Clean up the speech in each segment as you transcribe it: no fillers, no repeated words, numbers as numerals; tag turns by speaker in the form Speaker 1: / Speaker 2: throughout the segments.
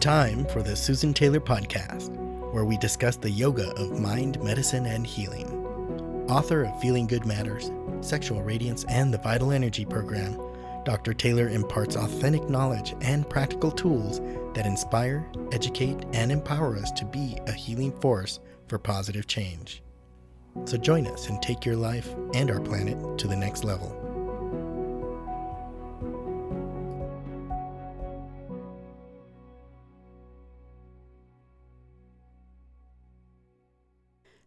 Speaker 1: time for the Susan Taylor Podcast, where we discuss the yoga of mind, medicine, and healing. Author of Feeling Good Matters, Sexual Radiance, and the Vital Energy Program, Dr. Taylor imparts authentic knowledge and practical tools that inspire, educate, and empower us to be a healing force for positive change. So join us and take your life and our planet to the next level.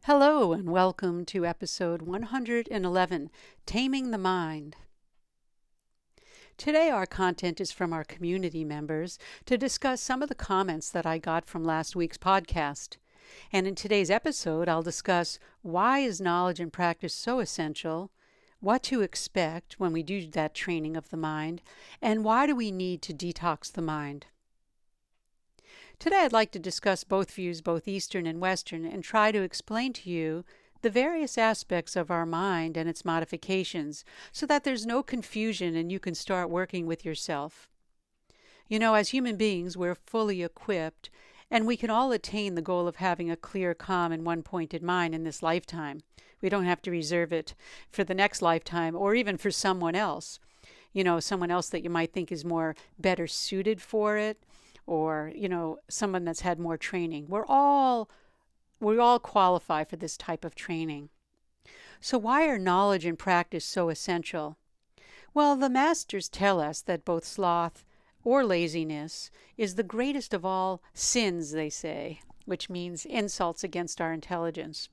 Speaker 2: Hello and welcome to episode 111, Taming the Mind. Today our content is from our community members to discuss some of the comments that I got from last week's podcast. And in today's episode, I'll discuss why is knowledge and practice so essential, what to expect when we do that training of the mind, and why do we need to detox the mind. Today I'd like to discuss both views, both Eastern and Western, and try to explain to you the various aspects of our mind and its modifications so that there's no confusion and you can start working with yourself. You know, as human beings, we're fully equipped and we can all attain the goal of having a clear, calm, and one-pointed mind in this lifetime. We don't have to reserve it for the next lifetime or even for someone else. You know, someone else that you might think is better suited for it, or, you know, someone that's had more training. We all qualify for this type of training. So why are knowledge and practice so essential? Well, the masters tell us that both sloth or laziness is the greatest of all sins, they say, which means insults against our intelligence.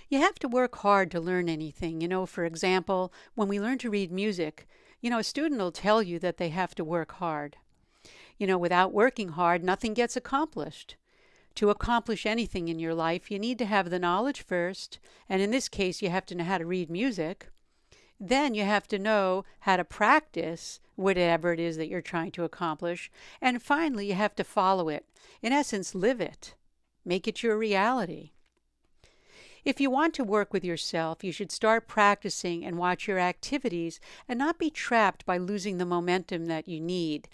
Speaker 2: You have to work hard to learn anything. You know, for example, when we learn to read music, you know, a student will tell you that they have to work hard. You know, without working hard, nothing gets accomplished. To accomplish anything in your life, you need to have the knowledge first, and in this case, you have to know how to read music. Then you have to know how to practice whatever it is that you're trying to accomplish. And finally, you have to follow it. In essence, live it. Make it your reality. If you want to work with yourself, you should start practicing and watch your activities and not be trapped by losing the momentum that you need,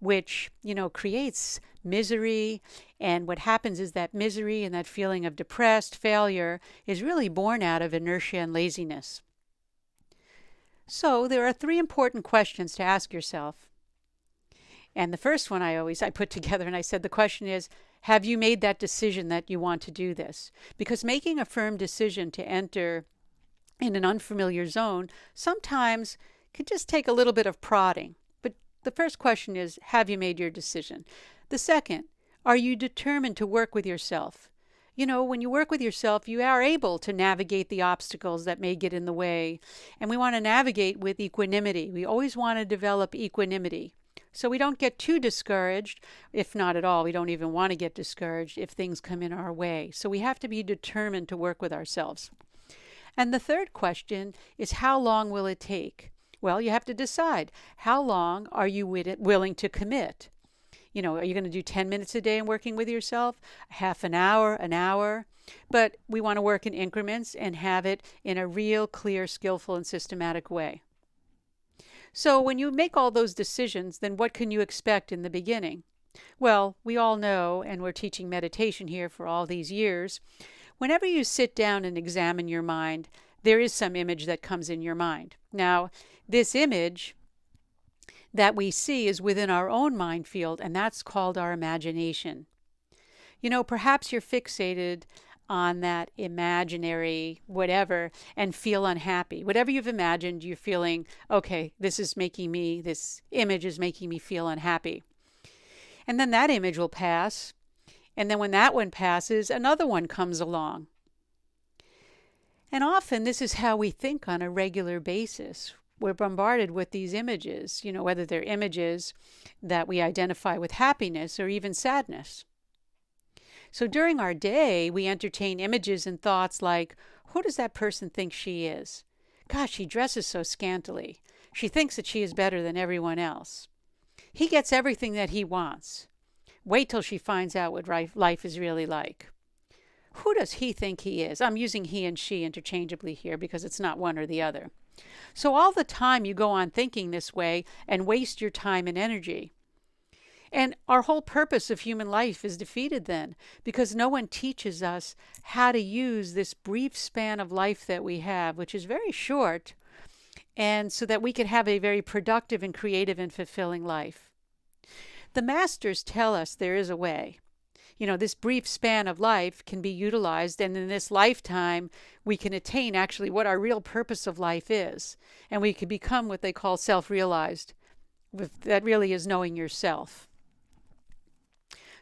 Speaker 2: which, you know, creates misery. And what happens is that misery and that feeling of depressed failure is really born out of inertia and laziness. So there are 3 important questions to ask yourself. And the first one I put together and I said the question is, have you made that decision that you want to do this? Because making a firm decision to enter in an unfamiliar zone sometimes can just take a little bit of prodding. The first question is, have you made your decision? The second, are you determined to work with yourself? You know, when you work with yourself, you are able to navigate the obstacles that may get in the way. And we want to navigate with equanimity. We always want to develop equanimity. So we don't get too discouraged. If not at all, we don't even want to get discouraged if things come in our way. So we have to be determined to work with ourselves. And the third question is, how long will it take? Well, you have to decide, how long are you willing to commit? You know, are you going to do 10 minutes a day in working with yourself? Half an hour, an hour? But we want to work in increments and have it in a real, clear, skillful, and systematic way. So when you make all those decisions, then what can you expect in the beginning? Well, we all know, and we're teaching meditation here for all these years, whenever you sit down and examine your mind, there is some image that comes in your mind. Now, this image that we see is within our own mind field, and that's called our imagination. You know, perhaps you're fixated on that imaginary whatever and feel unhappy. Whatever you've imagined, you're feeling, okay, this image is making me feel unhappy. And then that image will pass, and then when that one passes, another one comes along. And often this is how we think on a regular basis. We're bombarded with these images, you know, whether they're images that we identify with happiness or even sadness. So during our day, we entertain images and thoughts like, who does that person think she is? Gosh, she dresses so scantily. She thinks that she is better than everyone else. He gets everything that he wants. Wait till she finds out what life is really like. Who does he think he is? I'm using he and she interchangeably here because it's not one or the other. So all the time you go on thinking this way and waste your time and energy. And our whole purpose of human life is defeated then, because no one teaches us how to use this brief span of life that we have, which is very short, and so that we can have a very productive and creative and fulfilling life. The masters tell us there is a way. This brief span of life can be utilized, and in this lifetime, we can attain actually what our real purpose of life is. And we can become what they call self-realized. That really is knowing yourself.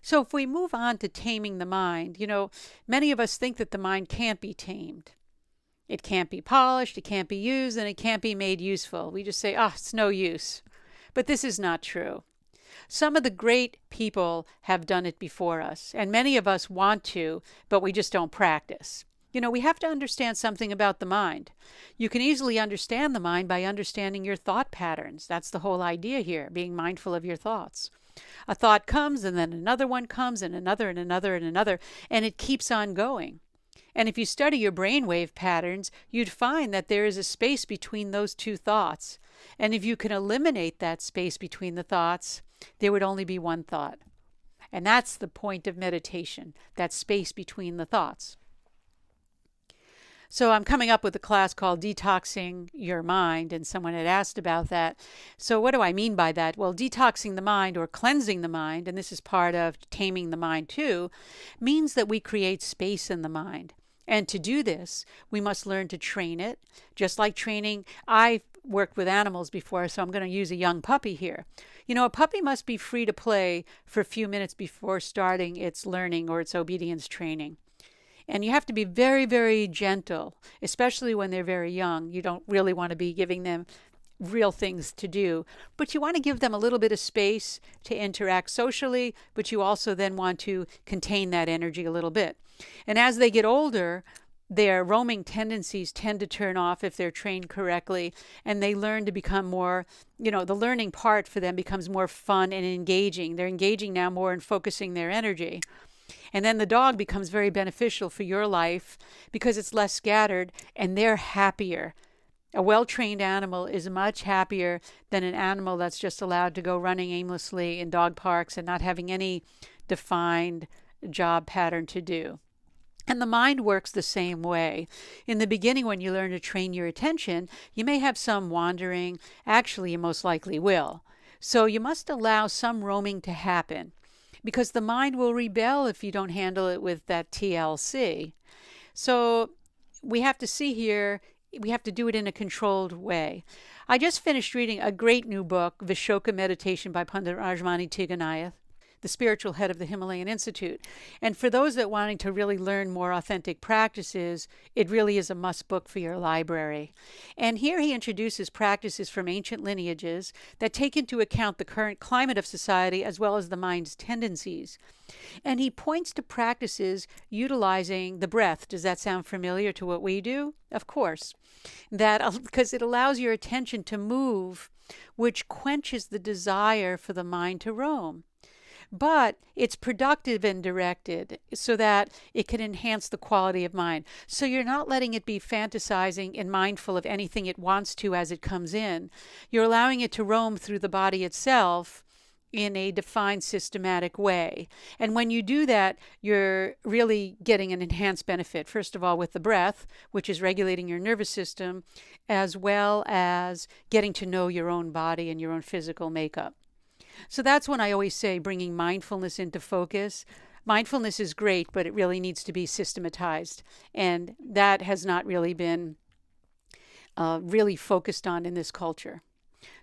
Speaker 2: So if we move on to taming the mind, many of us think that the mind can't be tamed. It can't be polished, it can't be used, and it can't be made useful. We just say, it's no use. But this is not true. Some of the great people have done it before us, and many of us want to, but we just don't practice. We have to understand something about the mind. You can easily understand the mind by understanding your thought patterns. That's the whole idea here, being mindful of your thoughts. A thought comes, and then another one comes, and another, and another, and another, and it keeps on going. And if you study your brainwave patterns, you'd find that there is a space between those two thoughts. And if you can eliminate that space between the thoughts, there would only be one thought. And that's the point of meditation, that space between the thoughts. So I'm coming up with a class called Detoxing Your Mind, and someone had asked about that. So what do I mean by that? Well, detoxing the mind or cleansing the mind, and this is part of taming the mind too, means that we create space in the mind. And to do this, we must learn to train it, just like training. I've worked with animals before, so I'm going to use a young puppy here. A puppy must be free to play for a few minutes before starting its learning or its obedience training. And you have to be very, very gentle, especially when they're very young. You don't really want to be giving them real things to do, but you want to give them a little bit of space to interact socially, but you also then want to contain that energy a little bit. And as they get older, their roaming tendencies tend to turn off if they're trained correctly, and they learn to become more, the learning part for them becomes more fun and engaging. They're engaging now more in focusing their energy. And then the dog becomes very beneficial for your life because it's less scattered and they're happier. A well-trained animal is much happier than an animal that's just allowed to go running aimlessly in dog parks and not having any defined job pattern to do. And the mind works the same way. In the beginning, when you learn to train your attention, you may have some wandering. Actually, you most likely will. So you must allow some roaming to happen, because the mind will rebel if you don't handle it with that TLC. So we have to see here, we have to do it in a controlled way. I just finished reading a great new book, Vishoka Meditation by Pandit Rajmani Tiganath, the spiritual head of the Himalayan Institute. And for those that wanting to really learn more authentic practices, it really is a must book for your library. And here he introduces practices from ancient lineages that take into account the current climate of society as well as the mind's tendencies. And he points to practices utilizing the breath. Does that sound familiar to what we do? Of course. Because it allows your attention to move, which quenches the desire for the mind to roam. But it's productive and directed so that it can enhance the quality of mind. So you're not letting it be fantasizing and mindful of anything it wants to as it comes in. You're allowing it to roam through the body itself in a defined, systematic way. And when you do that, you're really getting an enhanced benefit, first of all, with the breath, which is regulating your nervous system, as well as getting to know your own body and your own physical makeup. So that's when I always say bringing mindfulness into focus. Mindfulness is great, but it really needs to be systematized. And that has not really been really focused on in this culture.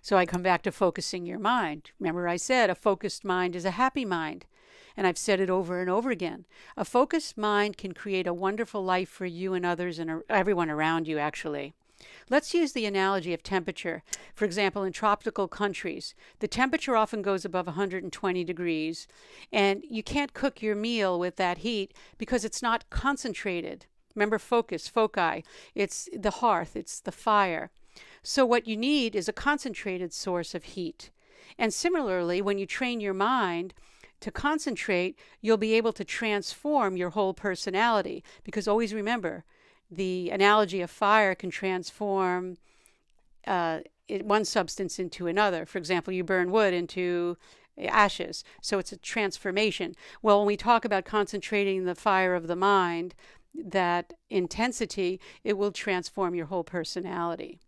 Speaker 2: So I come back to focusing your mind. Remember I said a focused mind is a happy mind. And I've said it over and over again. A focused mind can create a wonderful life for you and others and everyone around you, actually. Let's use the analogy of temperature. For example, in tropical countries, the temperature often goes above 120 degrees, and you can't cook your meal with that heat because it's not concentrated. Remember, foci. It's the hearth, it's the fire. So what you need is a concentrated source of heat. And similarly, when you train your mind to concentrate, you'll be able to transform your whole personality. Because always remember, the analogy of fire can transform one substance into another. For example, you burn wood into ashes. So it's a transformation. Well, when we talk about concentrating the fire of the mind, that intensity, it will transform your whole personality.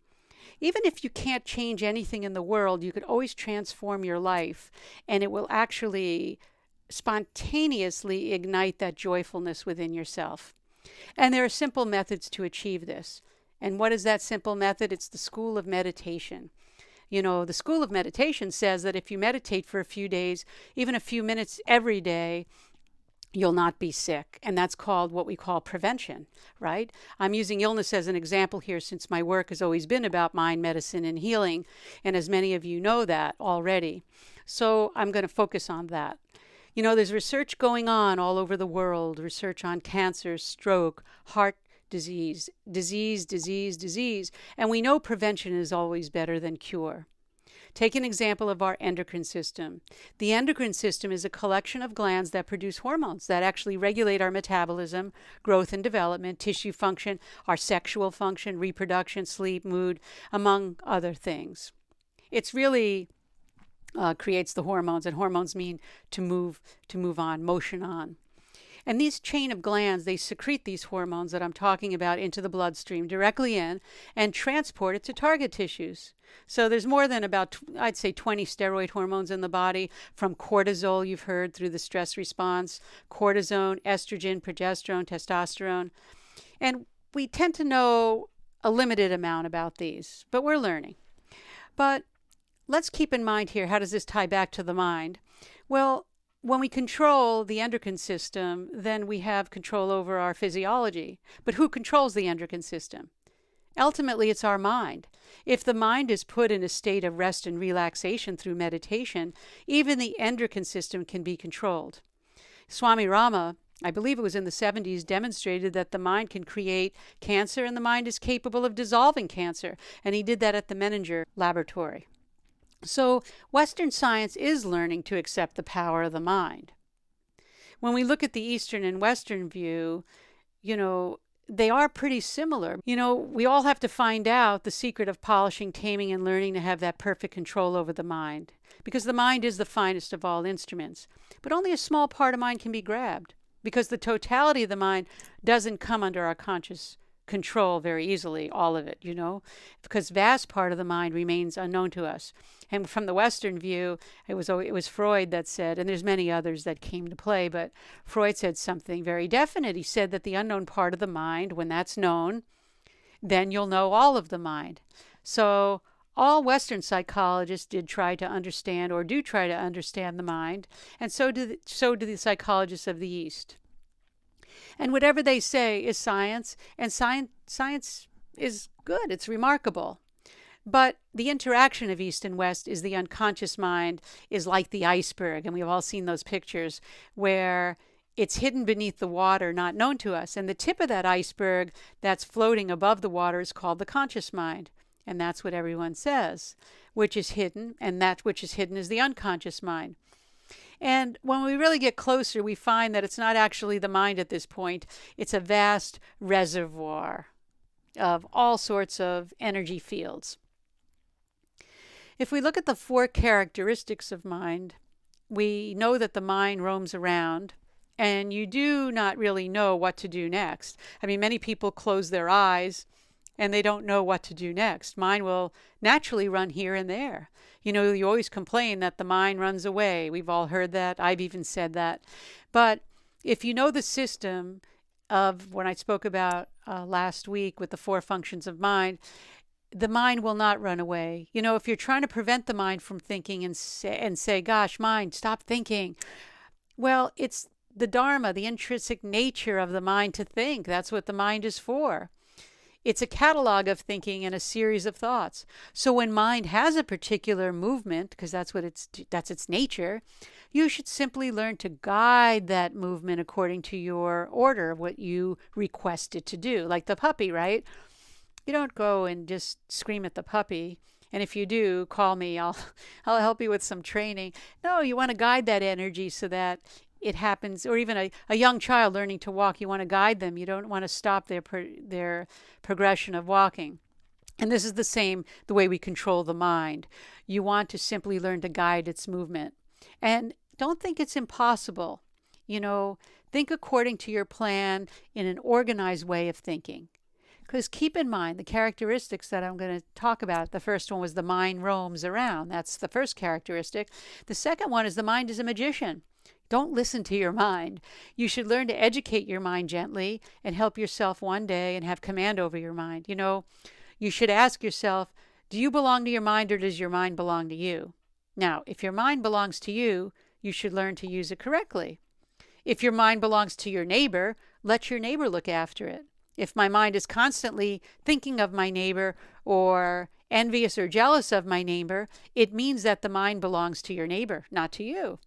Speaker 2: Even if you can't change anything in the world, you could always transform your life, and it will actually spontaneously ignite that joyfulness within yourself. And there are simple methods to achieve this. And what is that simple method? It's the school of meditation. The school of meditation says that if you meditate for a few days, even a few minutes every day, you'll not be sick. And that's called what we call prevention, right? I'm using illness as an example here since my work has always been about mind medicine and healing. And as many of you know that already. So I'm going to focus on that. There's research going on all over the world, research on cancer, stroke, heart disease. And we know prevention is always better than cure. Take an example of our endocrine system. The endocrine system is a collection of glands that produce hormones that actually regulate our metabolism, growth and development, tissue function, our sexual function, reproduction, sleep, mood, among other things. It's really creates the hormones, and hormones mean to move on, motion on. And these chain of glands, they secrete these hormones that I'm talking about into the bloodstream directly in and transport it to target tissues. So there's more than about, I'd say, 20 steroid hormones in the body, from cortisol, you've heard, through the stress response, cortisone, estrogen, progesterone, testosterone. And we tend to know a limited amount about these, but we're learning. But let's keep in mind here, how does this tie back to the mind? Well, when we control the endocrine system, then we have control over our physiology. But who controls the endocrine system? Ultimately, it's our mind. If the mind is put in a state of rest and relaxation through meditation, even the endocrine system can be controlled. Swami Rama, I believe it was in the 70s, demonstrated that the mind can create cancer and the mind is capable of dissolving cancer. And he did that at the Menninger laboratory. So Western science is learning to accept the power of the mind. When we look at the Eastern and Western view, they are pretty similar. We all have to find out the secret of polishing, taming, and learning to have that perfect control over the mind. Because the mind is the finest of all instruments. But only a small part of mind can be grabbed. Because the totality of the mind doesn't come under our conscious control very easily, all of it, because vast part of the mind remains unknown to us. And from the Western view, it was Freud that said, and there's many others that came to play, but Freud said something very definite. He said that the unknown part of the mind, when that's known, then you'll know all of the mind. So all Western psychologists did try to understand, or do try to understand, the mind, and so do the psychologists of the East. And whatever they say is science, and science is good. It's remarkable. But the interaction of East and West is the unconscious mind is like the iceberg, and we've all seen those pictures where it's hidden beneath the water, not known to us. And the tip of that iceberg that's floating above the water is called the conscious mind. And that's what everyone says, which is hidden, and that which is hidden is the unconscious mind. And when we really get closer, we find that it's not actually the mind at this point. It's a vast reservoir of all sorts of energy fields. If we look at the 4 characteristics of mind, we know that the mind roams around, and you do not really know what to do next. Many people close their eyes and they don't know what to do next. Mind will naturally run here and there. You always complain that the mind runs away. We've all heard that. I've even said that. But if you know the system of when I spoke about last week with the 4 functions of mind, the mind will not run away. If you're trying to prevent the mind from thinking and say, gosh, mind, stop thinking. Well, it's the dharma, the intrinsic nature of the mind to think. That's what the mind is for. It's a catalog of thinking and a series of thoughts. So when mind has a particular movement, because that's its nature, you should simply learn to guide that movement according to your order, what you request it to do. Like the puppy, right? You don't go and just scream at the puppy. And if you do, call me. I'll help you with some training. No, you want to guide that energy so that it happens. Or even a young child learning to walk, you want to guide them. You don't want to stop their progression of walking. And this is the way we control the mind. You want to simply learn to guide its movement. And don't think it's impossible. Think according to your plan in an organized way of thinking. Because keep in mind the characteristics that I'm going to talk about. The first one was the mind roams around. That's the first characteristic. The second one is the mind is a magician. Don't listen to your mind. You should learn to educate your mind gently and help yourself one day and have command over your mind. You should ask yourself, do you belong to your mind or does your mind belong to you? Now, if your mind belongs to you, you should learn to use it correctly. If your mind belongs to your neighbor, let your neighbor look after it. If my mind is constantly thinking of my neighbor or envious or jealous of my neighbor, it means that the mind belongs to your neighbor, not to you.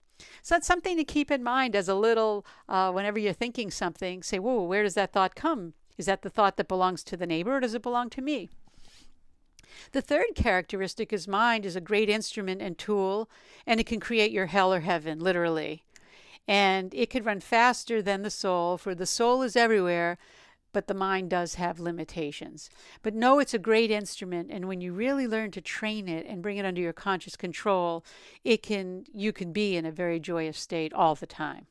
Speaker 2: So that's something to keep in mind as a little, whenever you're thinking something, say, whoa, where does that thought come? Is that the thought that belongs to the neighbor or does it belong to me? The third characteristic is mind is a great instrument and tool, and it can create your hell or heaven, literally. And it can run faster than the soul, for the soul is everywhere, but the mind does have limitations. But know it's a great instrument, and when you really learn to train it and bring it under your conscious control, you can be in a very joyous state all the time.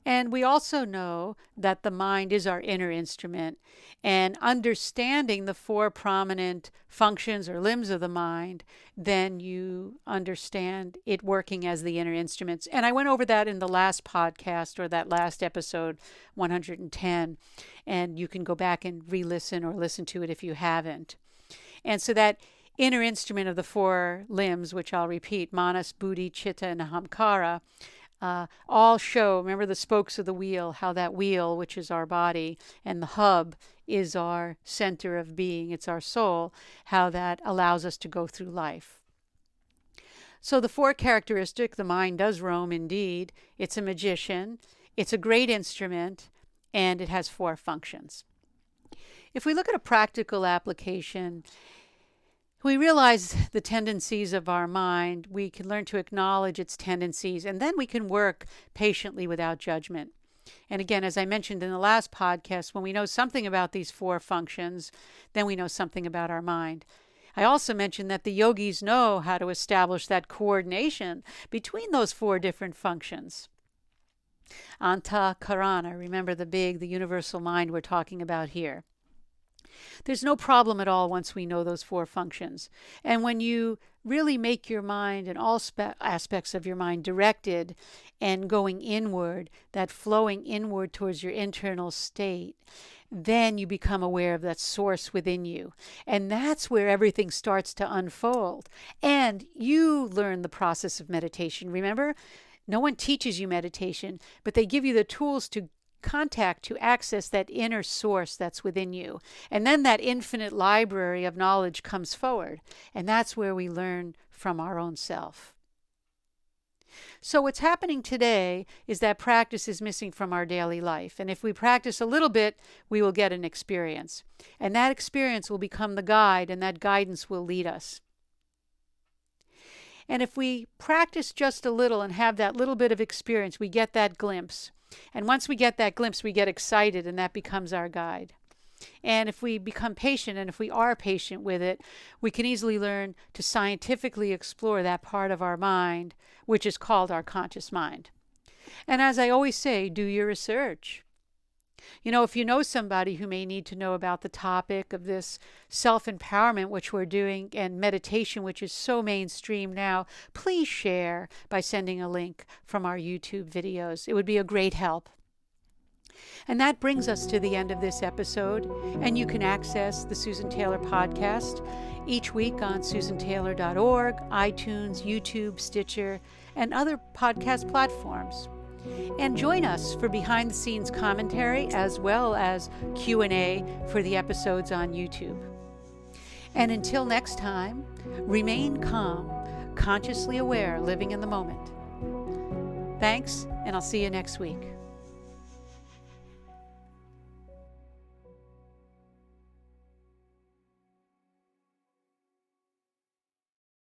Speaker 2: And we also know that the mind is our inner instrument, and understanding the four prominent functions or limbs of the mind, then you understand it working as the inner instruments. And I went over that in the last podcast, or that last episode, 110, and you can go back and re-listen or listen to it if you haven't. And so that inner instrument of the four limbs, which I'll repeat, manas, buddhi, chitta, and ahamkara, all show, remember the spokes of the wheel, how that wheel, which is our body, and the hub is our center of being, it's our soul, how that allows us to go through life. So the four characteristic, the mind does roam indeed. It's a magician, it's a great instrument, and it has four functions. If we look at a practical application, we realize the tendencies of our mind, we can learn to acknowledge its tendencies, and then we can work patiently without judgment. And again, as I mentioned in the last podcast, when we know something about these four functions, then we know something about our mind. I also mentioned that the yogis know how to establish that coordination between those four different functions. Antakarana, remember the universal mind we're talking about here. There's no problem at all once we know those four functions. And when you really make your mind and all aspects of your mind directed and going inward, that flowing inward towards your internal state, then you become aware of that source within you. And that's where everything starts to unfold. And you learn the process of meditation. Remember, no one teaches you meditation, but they give you the tools to access that inner source that's within you. And then that infinite library of knowledge comes forward. And that's where we learn from our own self. So what's happening today is that practice is missing from our daily life. And if we practice a little bit, we will get an experience. And that experience will become the guide, and that guidance will lead us. And if we practice just a little and have that little bit of experience, we get that glimpse. And once we get that glimpse, we get excited, and that becomes our guide. And if we become patient, and if we are patient with it, we can easily learn to scientifically explore that part of our mind, which is called our conscious mind. And as I always say, do your research. If you know somebody who may need to know about the topic of this self-empowerment, which we're doing, and meditation, which is so mainstream now, please share by sending a link from our YouTube videos. It would be a great help. And that brings us to the end of this episode, and you can access the Susan Taylor podcast each week on susantaylor.org, iTunes, YouTube, Stitcher, and other podcast platforms. And join us for behind-the-scenes commentary as well as Q&A for the episodes on YouTube. And until next time, remain calm, consciously aware, living in the moment. Thanks, and I'll see you next week.